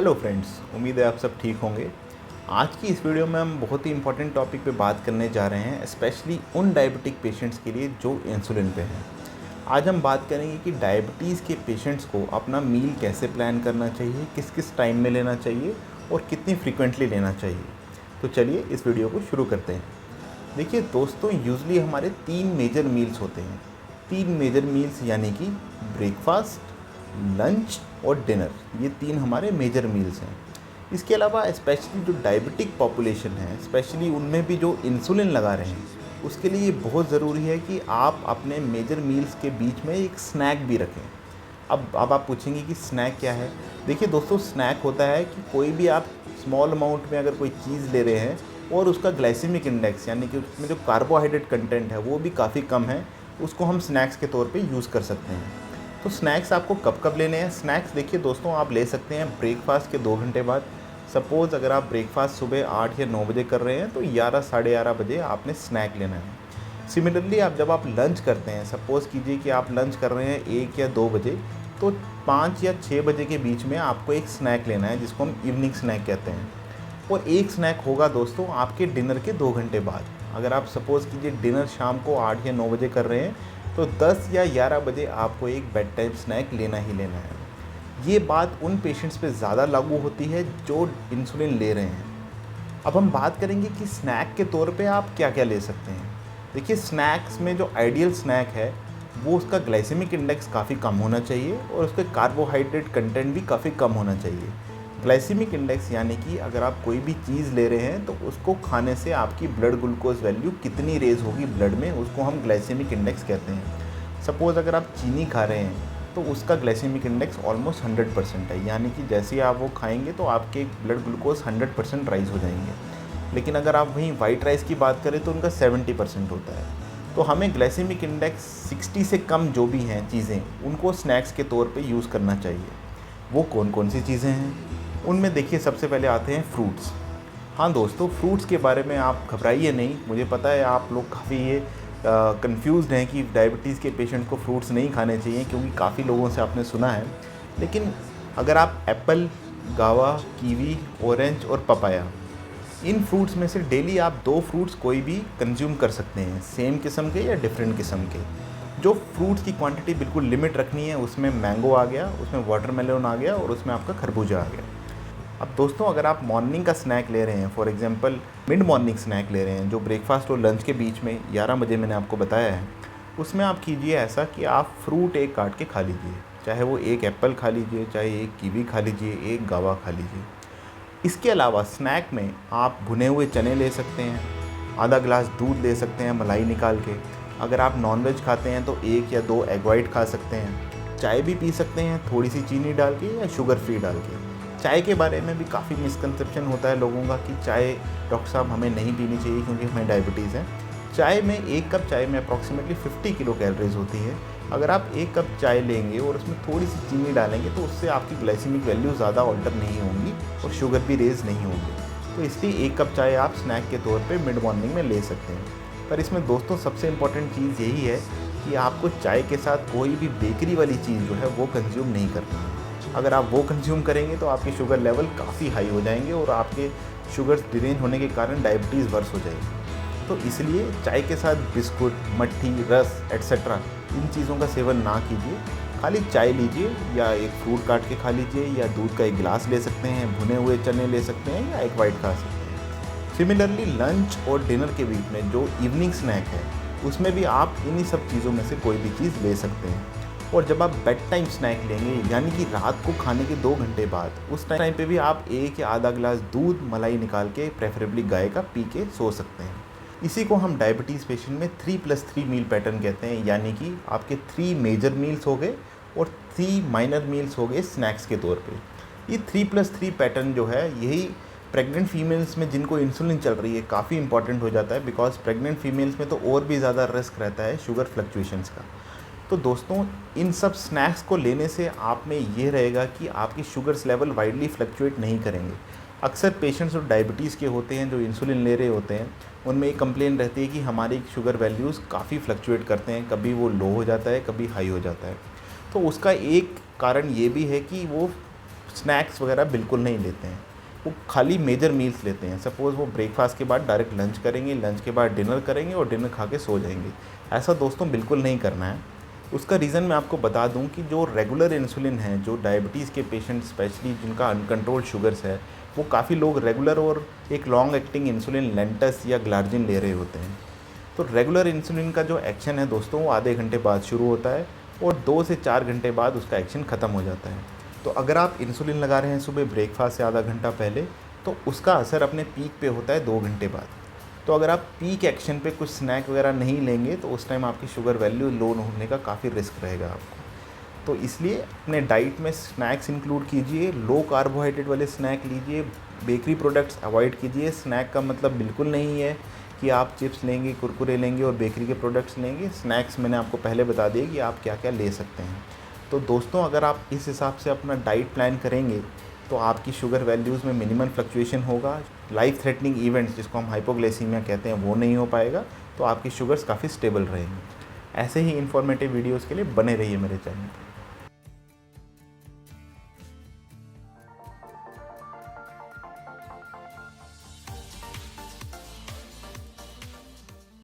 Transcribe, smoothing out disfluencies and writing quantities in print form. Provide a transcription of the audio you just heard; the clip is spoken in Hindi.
हेलो फ्रेंड्स, उम्मीद है आप सब ठीक होंगे। आज की इस वीडियो में हम बहुत ही इंपॉर्टेंट टॉपिक पे बात करने जा रहे हैं, स्पेशली उन डायबिटिक पेशेंट्स के लिए जो इंसुलिन पे हैं। आज हम बात करेंगे कि डायबिटीज़ के पेशेंट्स को अपना मील कैसे प्लान करना चाहिए, किस किस टाइम में लेना चाहिए और कितनी फ्रीक्वेंटली लेना चाहिए। तो चलिए इस वीडियो को शुरू करते हैं। देखिए दोस्तों, यूजली हमारे 3 मेजर मील्स होते हैं। 3 मेजर मील्स यानी कि ब्रेकफास्ट, लंच और डिनर, ये 3 हमारे मेजर मील्स हैं। इसके अलावा स्पेशली जो डायबिटिक पॉपुलेशन है, स्पेशली उनमें भी जो इंसुलिन लगा रहे हैं, उसके लिए ये बहुत ज़रूरी है कि आप अपने मेजर मील्स के बीच में एक स्नैक भी रखें। अब आप पूछेंगे कि स्नैक क्या है। देखिए दोस्तों, स्नैक होता है कि कोई भी आप स्मॉल अमाउंट में अगर कोई चीज़ ले रहे हैं और उसका ग्लाइसेमिक इंडेक्स यानी कि उसमें जो कार्बोहाइड्रेट कंटेंट है वो भी काफ़ी कम है, उसको हम स्नैक्स के तौर पे यूज़ कर सकते हैं। तो स्नैक्स आपको कब कब लेने हैं? स्नैक्स देखिए दोस्तों, आप ले सकते हैं ब्रेकफास्ट के 2 घंटे बाद। सपोज़ अगर आप ब्रेकफास्ट सुबह 8 या 9 बजे कर रहे हैं तो 11 साढ़े 11 बजे आपने स्नैक लेना है। सिमिलरली जब आप लंच करते हैं, सपोज़ कीजिए कि आप लंच कर रहे हैं 1 या 2 बजे, तो 5 या 6 बजे के बीच में आपको एक स्नैक लेना है, जिसको हम इवनिंग स्नैक कहते हैं। और एक स्नैक होगा दोस्तों आपके डिनर के 2 घंटे बाद। अगर आप सपोज़ कीजिए डिनर शाम को 8 या 9 बजे कर रहे हैं तो 10 या 11 बजे आपको एक बेड टाइम स्नैक लेना ही लेना है। ये बात उन पेशेंट्स पे ज़्यादा लागू होती है जो इंसुलिन ले रहे हैं। अब हम बात करेंगे कि स्नैक के तौर पे आप क्या क्या ले सकते हैं। देखिए, स्नैक्स में जो आइडियल स्नैक है वो उसका ग्लाइसेमिक इंडेक्स काफ़ी कम होना चाहिए और उसके कार्बोहाइड्रेट कंटेंट भी काफ़ी कम होना चाहिए। ग्लाइसेमिक इंडेक्स यानी कि अगर आप कोई भी चीज़ ले रहे हैं तो उसको खाने से आपकी ब्लड ग्लूकोज वैल्यू कितनी रेज़ होगी ब्लड में, उसको हम ग्लाइसेमिक इंडेक्स कहते हैं। सपोज़ अगर आप चीनी खा रहे हैं तो उसका ग्लाइसेमिक इंडेक्स ऑलमोस्ट 100% है, यानी कि जैसे ही आप वो खाएंगे तो आपके ब्लड ग्लूकोज 100% राइज़ हो जाएंगे। लेकिन अगर आप वहीं वाइट राइस की बात करें तो उनका 70% होता है। तो हमें ग्लाइसेमिक इंडेक्स 60 से कम जो भी हैं चीज़ें, उनको स्नैक्स के तौर पे यूज़ करना चाहिए। वो कौन कौन सी चीज़ें हैं? उनमें देखिए सबसे पहले आते हैं फ्रूट्स। हाँ दोस्तों, फ्रूट्स के बारे में आप घबराइए नहीं। मुझे पता है आप लोग काफ़ी ये कंफ्यूज्ड हैं कि डायबिटीज़ के पेशेंट को फ्रूट्स नहीं खाने चाहिए, क्योंकि काफ़ी लोगों से आपने सुना है। लेकिन अगर आप एप्पल, गावा, कीवी, ऑरेंज और पपाया, इन फ्रूट्स में से डेली आप 2 फ्रूट्स कोई भी कंज्यूम कर सकते हैं, सेम किस्म के या डिफरेंट किस्म के। जो फ्रूट्स की क्वांटिटी बिल्कुल लिमिट रखनी है, उसमें मैंगो आ गया, उसमें वाटरमेलन आ गया और उसमें आपका खरबूजा आ गया। अब दोस्तों, अगर आप मॉर्निंग का स्नैक ले रहे हैं, for example mid morning snack ले रहे हैं जो ब्रेकफास्ट और लंच के बीच में 11 बजे मैंने आपको बताया है, उसमें आप कीजिए ऐसा कि आप फ्रूट एक काट के खा लीजिए। चाहे वो एक एप्पल खा लीजिए, चाहे एक कीवी खा लीजिए, एक गावा खा लीजिए। इसके अलावा स्नैक में आप भुने हुए चने ले सकते हैं, आधा ग्लास दूध ले सकते हैं मलाई निकाल के। अगर आप नॉनवेज खाते हैं तो 1 या 2 एग वाइट खा सकते हैं। चाय भी पी सकते हैं, थोड़ी सी चीनी डाल के या शुगर फ्री डाल के। चाय के बारे में भी काफ़ी मिसकंसेप्शन होता है लोगों का कि चाय डॉक्टर साहब हमें नहीं पीनी चाहिए क्योंकि हमें डायबिटीज़ है। चाय में 1 कप चाय में अप्रॉक्सीमेटली 50 किलो कैलोरीज होती है। अगर आप 1 कप चाय लेंगे और उसमें थोड़ी सी चीनी डालेंगे तो उससे आपकी ग्लाइसेमिक वैल्यू ज़्यादा ऑल्टर नहीं होंगी और शुगर भी रेज़ नहीं होंगे। तो इसलिए 1 कप चाय आप स्नैक के तौर पे मिड मॉर्निंग में ले सकते हैं। पर इसमें दोस्तों सबसे इम्पॉर्टेंट चीज़ यही है कि आपको चाय के साथ कोई भी बेकरी वाली चीज़ जो है वो कंज्यूम नहीं करनी है। अगर आप वो कंज्यूम करेंगे तो आपके शुगर लेवल काफ़ी हाई हो जाएंगे और आपके शुगर डिरेंज होने के कारण डायबिटीज़ वर्स हो जाएगी। तो इसलिए चाय के साथ बिस्कुट, मट्ठी, रस एट्सेट्रा इन चीज़ों का सेवन ना कीजिए। खाली चाय लीजिए या एक फ्रूट काट के खा लीजिए या दूध का एक गिलास ले सकते हैं, भुने हुए चने ले सकते हैं या एक वाइट खा सकते हैं। सिमिलरली लंच और डिनर के बीच में जो इवनिंग स्नैक है उसमें भी आप इन्हीं सब चीज़ों में से कोई भी चीज़ ले सकते हैं। और जब आप बेड टाइम स्नैक लेंगे यानी कि रात को खाने के 2 घंटे बाद, उस टाइम पे भी आप 1 या आधा ग्लास दूध मलाई निकाल के प्रेफरेबली गाय का पी के सो सकते हैं। इसी को हम डायबिटीज़ पेशेंट में 3+3 मील पैटर्न कहते हैं, यानी कि आपके 3 मेजर मील्स हो गए और 3 माइनर मील्स हो गए स्नैक्स के तौर पे। ये 3+3 पैटर्न जो है यही प्रेग्नेंट फीमेल्स में जिनको इंसुलिन चल रही है काफ़ी इंपॉर्टेंट हो जाता है, बिकॉज प्रेग्नेंट फीमेल्स में तो और भी ज़्यादा रिस्क रहता है शुगर फ्लक्चुएशंस का। तो दोस्तों, इन सब स्नैक्स को लेने से आप में ये रहेगा कि आपकी शुगर्स लेवल वाइडली फ्लक्चुएट नहीं करेंगे। अक्सर पेशेंट्स जो डायबिटीज़ के होते हैं, जो इंसुलिन ले रहे होते हैं, उनमें एक कंप्लेन रहती है कि हमारी शुगर वैल्यूज़ काफ़ी फ्लक्चुएट करते हैं, कभी वो लो हो जाता है, कभी हाई हो जाता है। तो उसका एक कारण ये भी है कि वो स्नैक्स वगैरह बिल्कुल नहीं लेते हैं, वो खाली मेजर मील्स लेते हैं। सपोज़ वो ब्रेकफास्ट के बाद डायरेक्ट लंच करेंगे, लंच के बाद डिनर करेंगे और डिनर खा के सो जाएंगे। ऐसा दोस्तों बिल्कुल नहीं करना है। उसका रीज़न मैं आपको बता दूं कि जो रेगुलर इंसुलिन है, जो डायबिटीज़ के पेशेंट स्पेशली जिनका अनकंट्रोल्ड शुगर्स है, वो काफ़ी लोग रेगुलर और एक लॉन्ग एक्टिंग इंसुलिन लेंटस या ग्लार्जिन ले रहे होते हैं। तो रेगुलर इंसुलिन का जो एक्शन है दोस्तों, वो आधे घंटे बाद शुरू होता है और 2 से 4 घंटे बाद उसका एक्शन ख़त्म हो जाता है। तो अगर आप इंसुलिन लगा रहे हैं सुबह ब्रेकफास्ट से आधा घंटा पहले, तो उसका असर अपने पीक पे होता है 2 घंटे बाद। तो अगर आप पीक एक्शन पे कुछ स्नैक वगैरह नहीं लेंगे तो उस टाइम आपकी शुगर वैल्यू लो होने का काफ़ी रिस्क रहेगा आपको। तो इसलिए अपने डाइट में स्नैक्स इंक्लूड कीजिए, लो कार्बोहाइड्रेट वाले स्नैक लीजिए, बेकरी प्रोडक्ट्स अवॉइड कीजिए। स्नैक का मतलब बिल्कुल नहीं है कि आप चिप्स लेंगे, कुरकुरे लेंगे और बेकरी के प्रोडक्ट्स लेंगे। स्नैक्स मैंने आपको पहले बता दिए कि आप क्या क्या ले सकते हैं। तो दोस्तों अगर आप इस हिसाब से अपना डाइट प्लान करेंगे तो आपकी शुगर वैल्यूज़ में मिनिमम फ्लक्चुएशन होगा। लाइफ थ्रेटनिंग इवेंट्स जिसको हम हाइपोग्लाइसीमिया कहते हैं वो नहीं हो पाएगा, तो आपकी शुगर्स काफ़ी स्टेबल रहेंगी। ऐसे ही इन्फॉर्मेटिव वीडियोज़ के लिए बने रहिए मेरे चैनल पर।